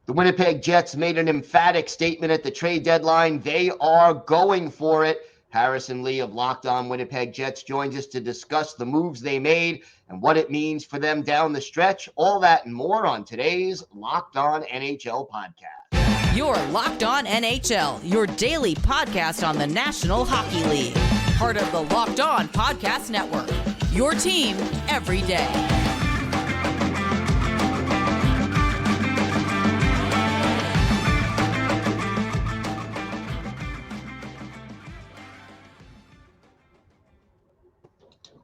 The Winnipeg Jets made an emphatic statement at the trade deadline. They are going for it. Harrison Lee of Locked On Winnipeg Jets joins us to discuss the moves they made and what it means for them down the stretch. All that and more on today's Locked On NHL podcast. You're Locked On NHL, your daily podcast on the National Hockey League. Part of the Locked On Podcast Network, your team every day.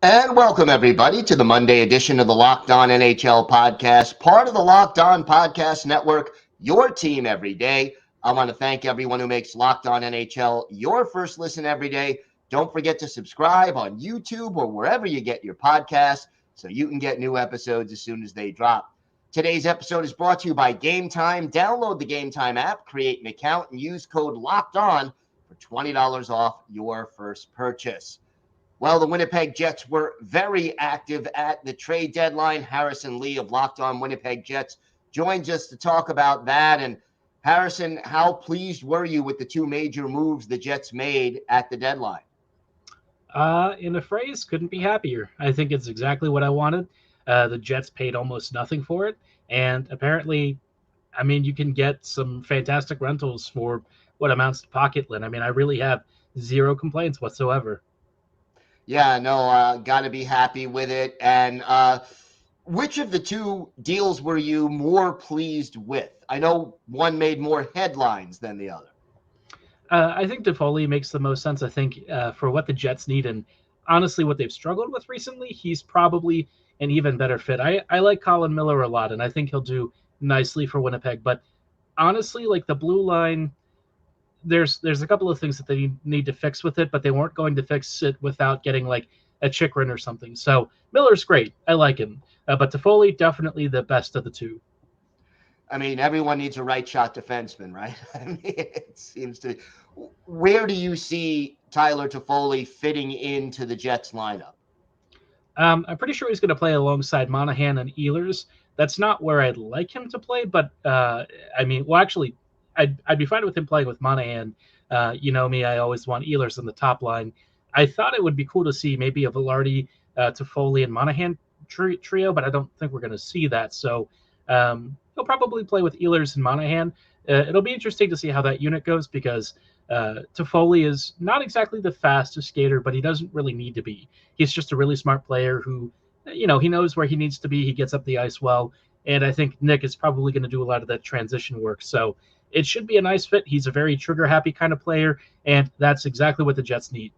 And welcome, everybody, to the Monday edition of the Locked On NHL podcast, part of the Locked On Podcast Network, your team every day. I want to thank everyone who makes Locked On NHL your first listen every day. Don't forget to subscribe on YouTube or wherever you get your podcasts so you can get new episodes as soon as they drop. Today's episode is brought to you by Gametime. Download the Gametime app, create an account, and use code LOCKEDON for $20 off your first purchase. Well, the Winnipeg Jets were very active at the trade deadline. Harrison Lee of Locked On Winnipeg Jets joins us to talk about that. And Harrison, how pleased were you with the two major moves the Jets made at the deadline? In a phrase, couldn't be happier. I think it's exactly what I wanted. The Jets paid almost nothing for it. And apparently, I mean, you can get some fantastic rentals for what amounts to pocket lint. I mean, I really have zero complaints whatsoever. Yeah, no, got to be happy with it. And which of the two deals were you more pleased with? I know one made more headlines than the other. I think Toffoli makes the most sense, I think, for what the Jets need. And honestly, what they've struggled with recently, he's probably an even better fit. I like Colin Miller a lot, and I think he'll do nicely for Winnipeg. But honestly, like the blue line, there's a couple of things that they need to fix with it, but they weren't going to fix it without getting like a Chikrin or something. So Miller's great. I like him. But Toffoli, definitely the best of the two. I mean, everyone needs a right shot defenseman, right? I mean, it seems to. Where do you see Tyler Toffoli fitting into the Jets lineup? I'm pretty sure he's going to play alongside Monahan and Ehlers. That's not where I'd like him to play, but I mean, well, actually, I'd be fine with him playing with Monahan. You know me, I always want Ehlers on the top line. I thought it would be cool to see maybe a Velarde, Toffoli, and Monahan trio, but I don't think we're going to see that. So he'll probably play with Ehlers and Monahan. It'll be interesting to see how that unit goes because Toffoli is not exactly the fastest skater, but he doesn't really need to be. He's just a really smart player who, you know, he knows where he needs to be. He gets up the ice well. And I think Nick is probably going to do a lot of that transition work. So it should be a nice fit. He's a very trigger-happy kind of player, and that's exactly what the Jets need.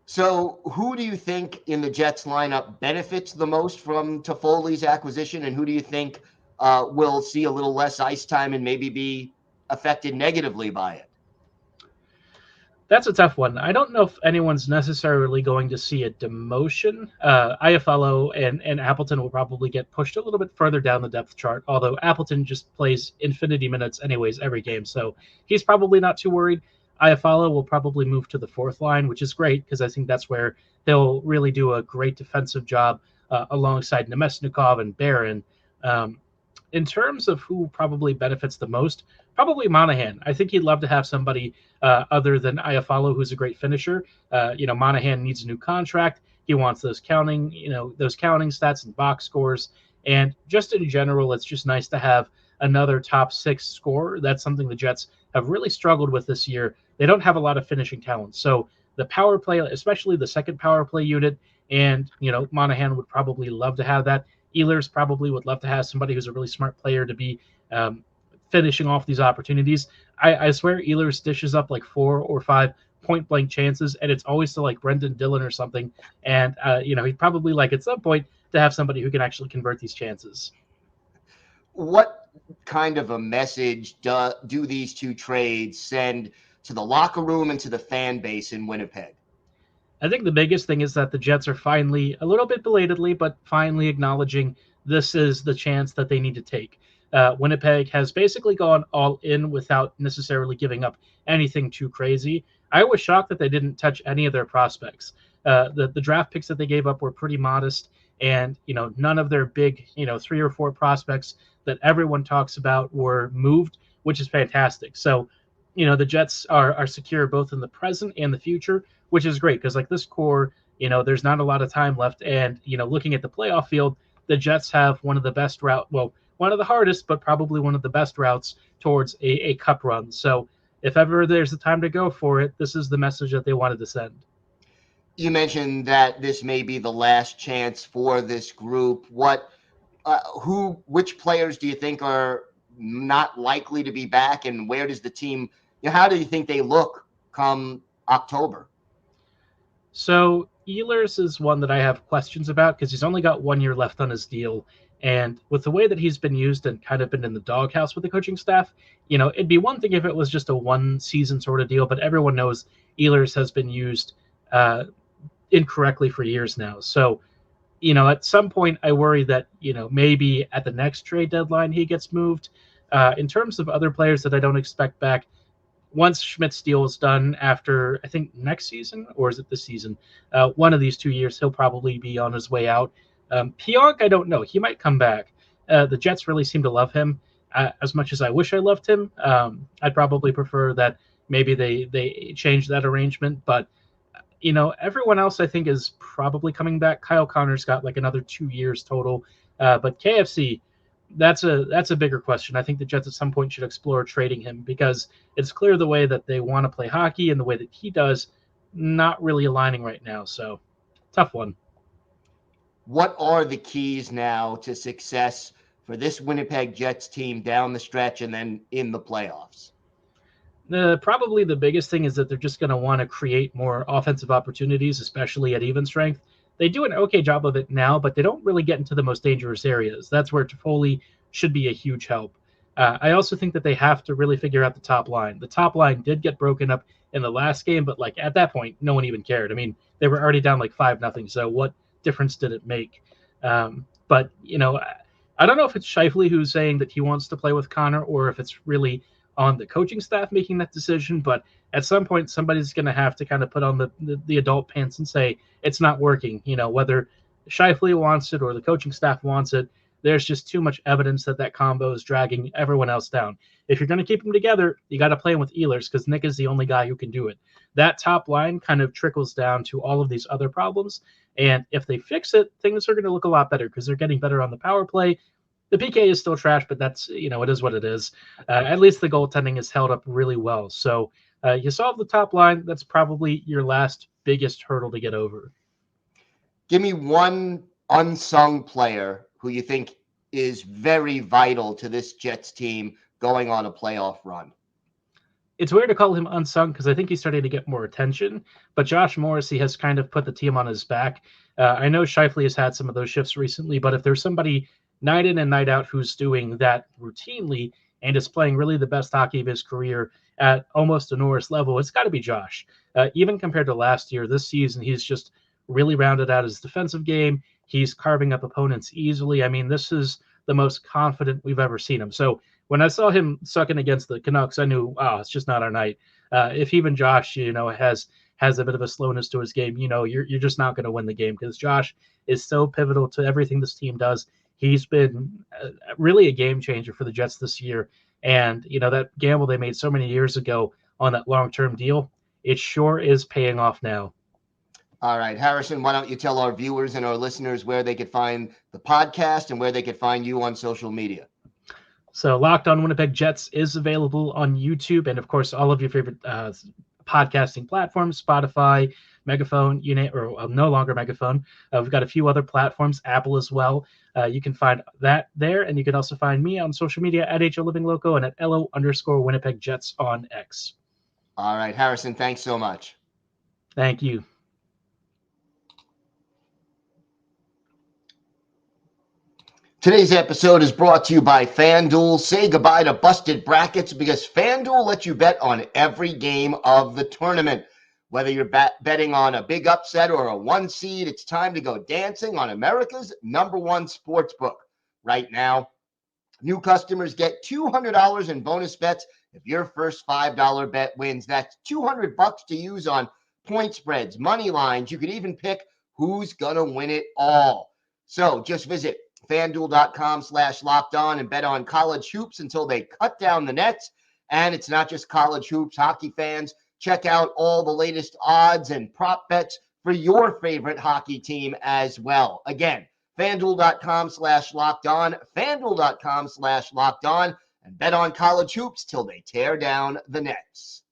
So who do you think in the Jets lineup benefits the most from Toffoli's acquisition, and who do you think will see a little less ice time and maybe be affected negatively by it? That's a tough one. I don't know if anyone's necessarily going to see a demotion. Iafallo and Appleton will probably get pushed a little bit further down the depth chart, although Appleton just plays infinity minutes anyways every game, so he's probably not too worried. Iafallo will probably move to the fourth line, which is great because I think that's where they'll really do a great defensive job alongside Nemesnikov and Barron. In terms of who probably benefits the most, probably Monahan. I think he'd love to have somebody other than Iafallo who's a great finisher. You know, Monahan needs a new contract. He wants those counting stats and box scores. And just in general, it's just nice to have another top six scorer. That's something the Jets have really struggled with this year. They don't have a lot of finishing talent. So the power play, especially the second power play unit, and, you know, Monahan would probably love to have that. Ehlers probably would love to have somebody who's a really smart player to be finishing off these opportunities. I swear Ehlers dishes up like 4 or 5 point-blank chances, and it's always to like Brendan Dillon or something. And, you know, he'd probably like at some point to have somebody who can actually convert these chances. What kind of a message do these two trades send to the locker room and to the fan base in Winnipeg? I think the biggest thing is that the Jets are finally, a little bit belatedly, but finally acknowledging this is the chance that they need to take. Winnipeg has basically gone all in without necessarily giving up anything too crazy. I was shocked that they didn't touch any of their prospects. The draft picks that they gave up were pretty modest, and, you know, none of their big, 3 or 4 prospects that everyone talks about were moved, which is fantastic. So, the Jets are secure both in the present and the future, which is great because like this core, there's not a lot of time left. And, looking at the playoff field, the Jets have one of the best one of the hardest, but probably one of the best routes towards a cup run. So if ever there's a time to go for it, this is the message that they wanted to send. You mentioned that this may be the last chance for this group. Which players do you think are not likely to be back, and where does the team, how do you think they look come October? So Ehlers is one that I have questions about because he's only got 1 year left on his deal. And with the way that he's been used and kind of been in the doghouse with the coaching staff, it'd be one thing if it was just a 1 season sort of deal, but everyone knows Ehlers has been used incorrectly for years now. So, at some point I worry that, maybe at the next trade deadline he gets moved. In terms of other players that I don't expect back, once Schmidt's deal is done after, I think, next season, or is it this season? One of these 2 years, he'll probably be on his way out. Pionk, I don't know. He might come back. The Jets really seem to love him. As much as I wish I loved him, I'd probably prefer that maybe they change that arrangement. But, everyone else I think is probably coming back. Kyle Connor's got like another 2 years total. But KFC, that's a bigger question. I think the Jets at some point should explore trading him because it's clear the way that they want to play hockey and the way that he does, not really aligning right now. So tough one. What are the keys now to success for this Winnipeg Jets team down the stretch and then in the playoffs? Probably the biggest thing is that they're just going to want to create more offensive opportunities, especially at even strength. They do an okay job of it now, but they don't really get into the most dangerous areas. That's where Toffoli should be a huge help. I also think that they have to really figure out the top line. The top line did get broken up in the last game, but like at that point, no one even cared. I mean, they were already down like 5-0. So what difference did it make? But, I don't know if it's Scheifele who's saying that he wants to play with Connor or if it's really on the coaching staff making that decision. But at some point, somebody's going to have to kind of put on the adult pants and say, it's not working. Whether Scheifele wants it or the coaching staff wants it, there's just too much evidence that combo is dragging everyone else down. If you're going to keep them together, you got to play with Ehlers because Nick is the only guy who can do it. That top line kind of trickles down to all of these other problems. And if they fix it, things are going to look a lot better because they're getting better on the power play. The PK is still trash, but that's, it is what it is. At least the goaltending is held up really well. So you solve the top line. That's probably your last biggest hurdle to get over. Give me one unsung player who you think is very vital to this Jets team going on a playoff run. It's weird to call him unsung because I think he's starting to get more attention, but Josh Morrissey has kind of put the team on his back. I know Scheifele has had some of those shifts recently, but if there's somebody night in and night out who's doing that routinely and is playing really the best hockey of his career at almost a Norris level, it's got to be Josh. Even compared to last year, this season, he's just really rounded out his defensive game. He's carving up opponents easily. I mean, this is the most confident we've ever seen him. So when I saw him sucking against the Canucks, I knew, it's just not our night. If even Josh, has a bit of a slowness to his game, you're just not going to win the game because Josh is so pivotal to everything this team does. He's been really a game changer for the Jets this year. And, that gamble they made so many years ago on that long-term deal, it sure is paying off now. All right, Harrison, why don't you tell our viewers and our listeners where they could find the podcast and where they could find you on social media? So Locked On Winnipeg Jets is available on YouTube and, of course, all of your favorite podcasting platforms, Spotify, Megaphone, no longer Megaphone. We've got a few other platforms, Apple as well. You can find that there, and you can also find me on social media at HLivingLoco and at LO_Winnipeg Jets on X. All right, Harrison, thanks so much. Thank you. Today's episode is brought to you by FanDuel. Say goodbye to busted brackets because FanDuel lets you bet on every game of the tournament. Whether you're betting on a big upset or a 1 seed, it's time to go dancing on America's number one sportsbook. Right now, new customers get $200 in bonus bets if your first $5 bet wins. That's $200 to use on point spreads, money lines. You could even pick who's going to win it all. So just visit FanDuel.com/lockedon and bet on college hoops until they cut down the nets. And it's not just college hoops, hockey fans. Check out all the latest odds and prop bets for your favorite hockey team as well. Again, FanDuel.com/lockedon, FanDuel.com/lockedon, and bet on college hoops till they tear down the nets.